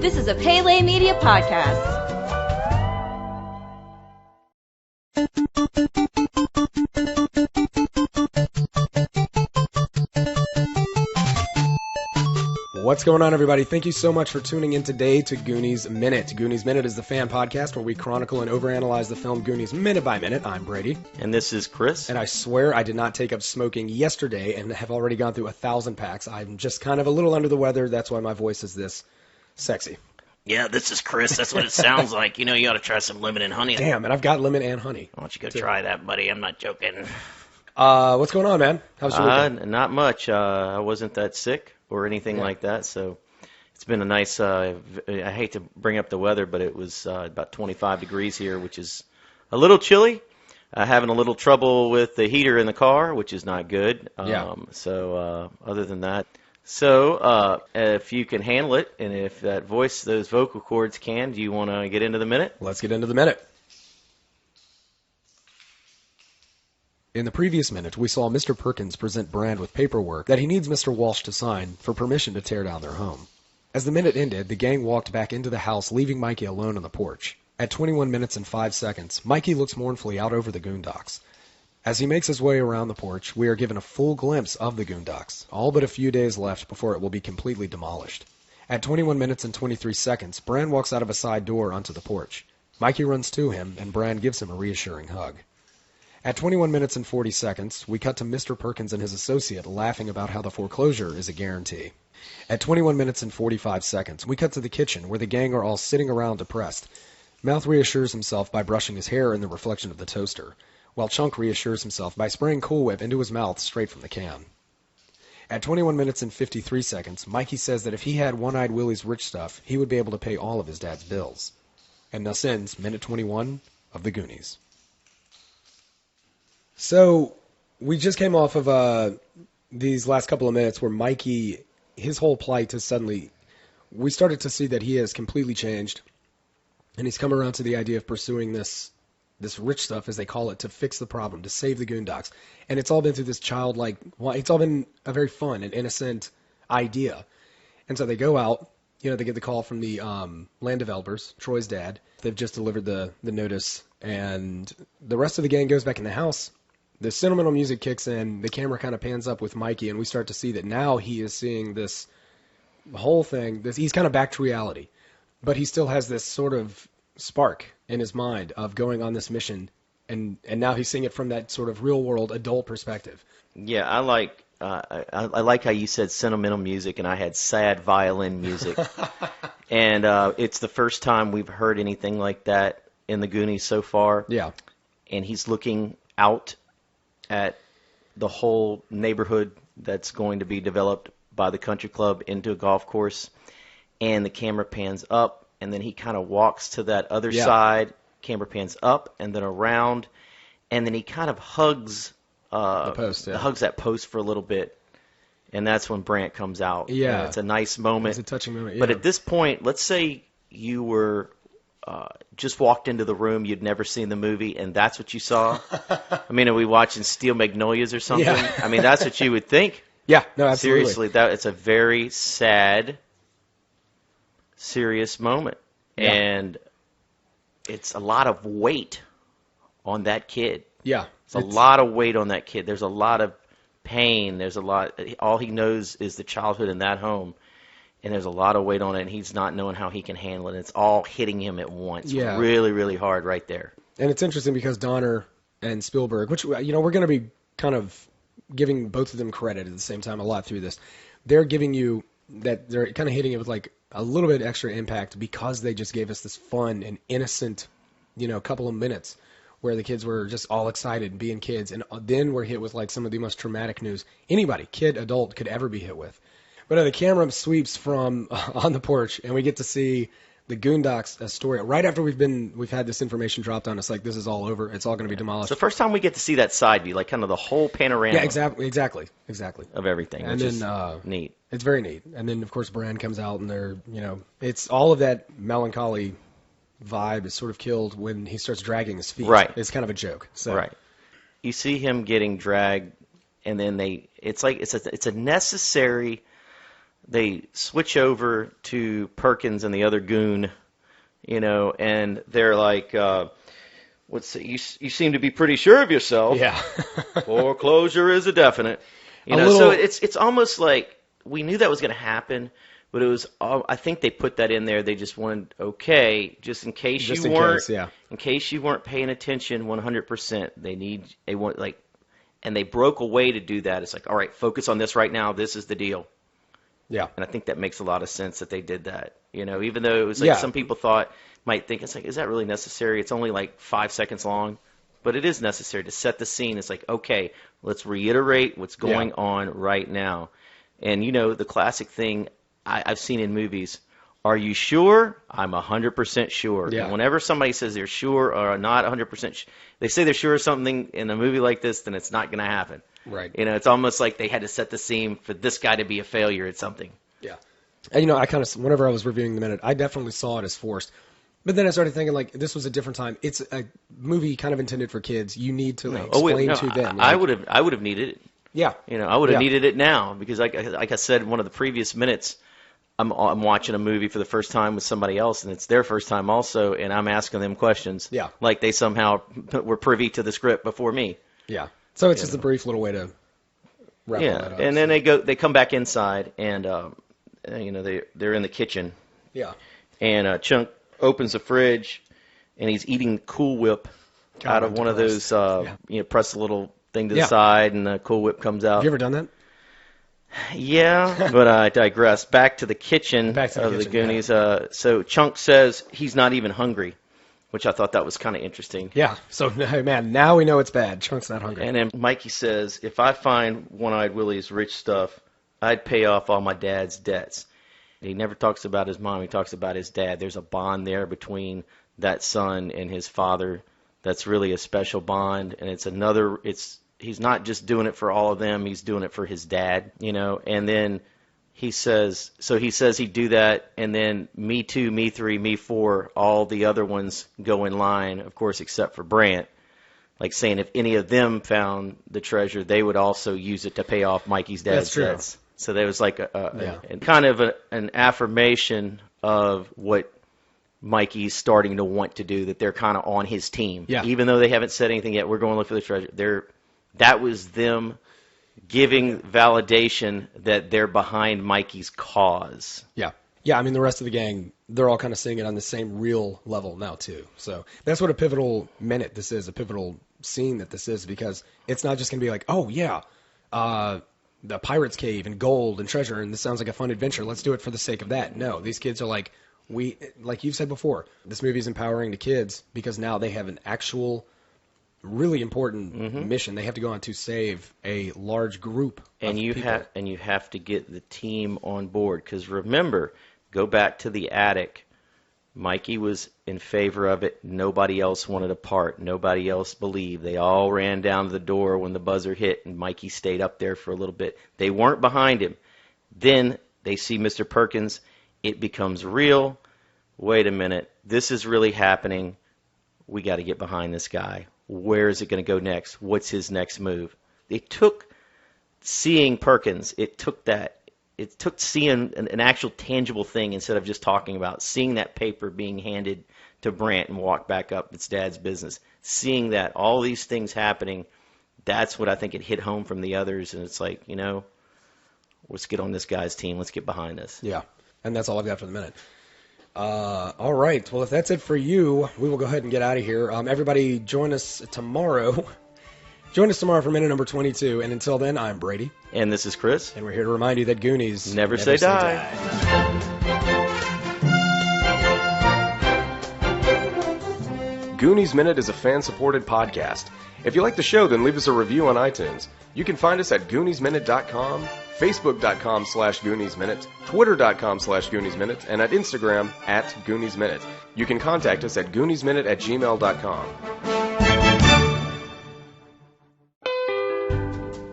This is a Pele Media podcast. What's going on, everybody? Thank you so much for tuning in today to Goonies Minute. Goonies Minute is the fan podcast where we chronicle and overanalyze the film Goonies minute by minute. I'm Brady. And this is Chris. And I swear I did not take up smoking yesterday and have already gone through 1,000 packs. I'm just kind of a little under the weather. That's why my voice is this sexy. Yeah, this is Chris. That's what it sounds like. You know, you ought to try some lemon and honey. Damn, and I've got lemon and honey. Why don't you go try that, buddy? I'm not joking. What's going on, man? How's your weekend? Not much. I wasn't that sick or anything like that, so it's been a nice, I hate to bring up the weather, but it was about 25 degrees here, which is a little chilly. Having a little trouble with the heater in the car, which is not good. So other than that. So if you can handle it, and if that voice, those vocal cords can, do you want to get into the minute? Let's get into the minute. In the previous minute, we saw Mr. Perkins present Brand with paperwork that he needs Mr. Walsh to sign for permission to tear down their home. As the minute ended, the gang walked back into the house, leaving Mikey alone on the porch. At 21 minutes and 5 seconds, Mikey looks mournfully out over the Goondocks. As he makes his way around the porch, we are given a full glimpse of the Goondocks, all but a few days left before it will be completely demolished. At 21 minutes and 23 seconds, Brand walks out of a side door onto the porch. Mikey runs to him, and Brand gives him a reassuring hug. At 21 minutes and 40 seconds, we cut to Mr. Perkins and his associate laughing about how the foreclosure is a guarantee. At 21 minutes and 45 seconds, we cut to the kitchen where the gang are all sitting around depressed. Mouth reassures himself by brushing his hair in the reflection of the toaster, while Chunk reassures himself by spraying Cool Whip into his mouth straight from the can. At 21 minutes and 53 seconds, Mikey says that if he had One-Eyed Willie's rich stuff, he would be able to pay all of his dad's bills. And thus ends minute 21 of The Goonies. So, we just came off of these last couple of minutes where Mikey, his whole plight has suddenly, we started to see that he has completely changed, and he's come around to the idea of pursuing this rich stuff, as they call it, to fix the problem, to save the Goondocks. And it's all been through this childlike, it's all been a very fun and innocent idea. And so they go out, they get the call from the land developers, Troy's dad. They've just delivered the notice, and the rest of the gang goes back in the house. The sentimental music kicks in, the camera kind of pans up with Mikey, and we start to see that now he is seeing this whole thing, he's kind of back to reality. But he still has this sort of spark in his mind of going on this mission, and now he's seeing it from that sort of real-world adult perspective. Yeah, I like how you said sentimental music, and I had sad violin music. And it's the first time we've heard anything like that in the Goonies so far. Yeah. And he's looking out at the whole neighborhood that's going to be developed by the country club into a golf course, and the camera pans up, and then he kind of walks to that other side, camera pans up and then around, and then he kind of hugs the post, hugs that post for a little bit, and that's when Brant comes out. Yeah. And it's a nice moment. It's a touching moment, yeah. But at this point, let's say you were just walked into the room, you'd never seen the movie, and that's what you saw. I mean, are we watching Steel Magnolias or something? Yeah. I mean, that's what you would think. Yeah, no, absolutely. Seriously, it's a very sad, serious moment. Yeah. And it's a lot of weight on that kid. Yeah. It's a lot of weight on that kid. There's a lot of pain. There's a lot. All he knows is the childhood in that home. And there's a lot of weight on it, and he's not knowing how he can handle it. It's all hitting him at once. Yeah. Really, really hard right there. And it's interesting because Donner and Spielberg, which, we're going to be kind of giving both of them credit at the same time a lot through this. They're giving you that, they're kind of hitting it with like a little bit extra impact because they just gave us this fun and innocent, couple of minutes where the kids were just all excited and being kids. And then we're hit with like some of the most traumatic news anybody, kid, adult, could ever be hit with. But the camera sweeps from on the porch, and we get to see the Goondocks story right after we've had this information dropped on us. Like, this is all over. It's all going to be demolished. It's the first time we get to see that side view, like kind of the whole panorama. Yeah, exactly. Of everything, and which then, is neat. It's very neat. And then, of course, Brand comes out, and they're, it's all of that melancholy vibe is sort of killed when he starts dragging his feet. Right. It's kind of a joke. So. Right. You see him getting dragged, and then it's a necessary they switch over to Perkins and the other goon, and they're like, you seem to be pretty sure of yourself. Yeah. Foreclosure is a definite. So it's almost like we knew that was going to happen, but it was. I think they put that in there. They just wanted, just in case in case you weren't paying attention 100%. And they broke a way to do that. It's like, all right, focus on this right now. This is the deal. Yeah. And I think that makes a lot of sense that they did that. Even though it was like some people might think it's like, is that really necessary? It's only like 5 seconds long. But it is necessary to set the scene. It's like, okay, let's reiterate what's going on right now. And, the classic thing I've seen in movies, are you sure? I'm 100% sure. Yeah. And whenever somebody says they're sure or not 100%, they say they're sure of something in a movie like this, then it's not going to happen. Right. It's almost like they had to set the scene for this guy to be a failure at something. Yeah. And, I kind of, whenever I was reviewing the minute, I definitely saw it as forced. But then I started thinking, like, this was a different time. It's a movie kind of intended for kids. You need to explain to them. I would have needed it. Yeah. I would have needed it now because, like I said, one of the previous minutes, I'm watching a movie for the first time with somebody else, and it's their first time also, and I'm asking them questions. Yeah. Like they somehow were privy to the script before me. Yeah. So it's just a brief little way to wrap all that up. And then they come back inside, and they're in the kitchen. Yeah. And Chunk opens the fridge, and he's eating Cool Whip out of one of those. Press the little thing to the side, and the Cool Whip comes out. Have you ever done that? Yeah, but I digress. Back to the kitchen the Goonies. So Chunk says he's not even hungry, which I thought that was kind of interesting. Yeah. So, man, now we know it's bad. Chunk's not hungry. And then Mikey says, if I find One-Eyed Willie's rich stuff, I'd pay off all my dad's debts. He never talks about his mom. He talks about his dad. There's a bond there between that son and his father that's really a special bond, and he's not just doing it for all of them, he's doing it for his dad, and then he says he'd do that, and then me 2, me 3, me 4, all the other ones go in line, of course, except for Brant, like saying if any of them found the treasure, they would also use it to pay off Mikey's dad's debts. So there was like an affirmation of what Mikey's starting to want to do, that they're kind of on his team. Yeah. Even though they haven't said anything yet, we're going to look for the treasure. That was them giving validation that they're behind Mikey's cause. Yeah. Yeah, I mean, the rest of the gang, they're all kind of seeing it on the same real level now, too. So that's what a pivotal minute this is, a pivotal scene that this is, because it's not just going to be like, oh, yeah, the Pirate's Cave and gold and treasure, and this sounds like a fun adventure. Let's do it for the sake of that. No, these kids are like, like you've said before, this movie is empowering the kids because now they have an actual really important mission they have to go on to save a large group of people. And you have to get the team on board, because remember, go back to the attic. Mikey was in favor of it. Nobody else wanted a part. Nobody else believed. They all ran down to the door when the buzzer hit, and Mikey stayed up there for a little bit. They weren't behind him. Then they see Mr. Perkins. It becomes real. Wait a minute. This is really happening. We got to get behind this guy. Where is it going to go next? What's his next move? It took seeing Perkins. It took seeing an actual tangible thing instead of just talking about seeing that paper being handed to Brant and walk back up its dad's business. Seeing that, all these things happening, that's what I think it hit home from the others. And it's like, let's get on this guy's team. Let's get behind this. Yeah, and that's all I've got for the minute. All right. Well, if that's it for you, we will go ahead and get out of here. Everybody, join us tomorrow. Join us tomorrow for minute number 22. And until then, I'm Brady. And this is Chris. And we're here to remind you that Goonies never say die. Goonies Minute is a fan-supported podcast. If you like the show, then leave us a review on iTunes. You can find us at GooniesMinute.com, Facebook.com/GooniesMinute, Twitter.com/GooniesMinute, and at Instagram @GooniesMinute. You can contact us at GooniesMinute@gmail.com.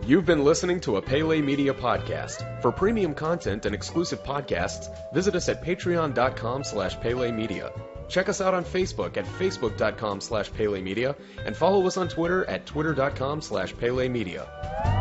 You've been listening to a Pele Media podcast. For premium content and exclusive podcasts, visit us at Patreon.com/Pele Media. Check us out on Facebook at Facebook.com/Pele Media, and follow us on Twitter at Twitter.com/Pele Media.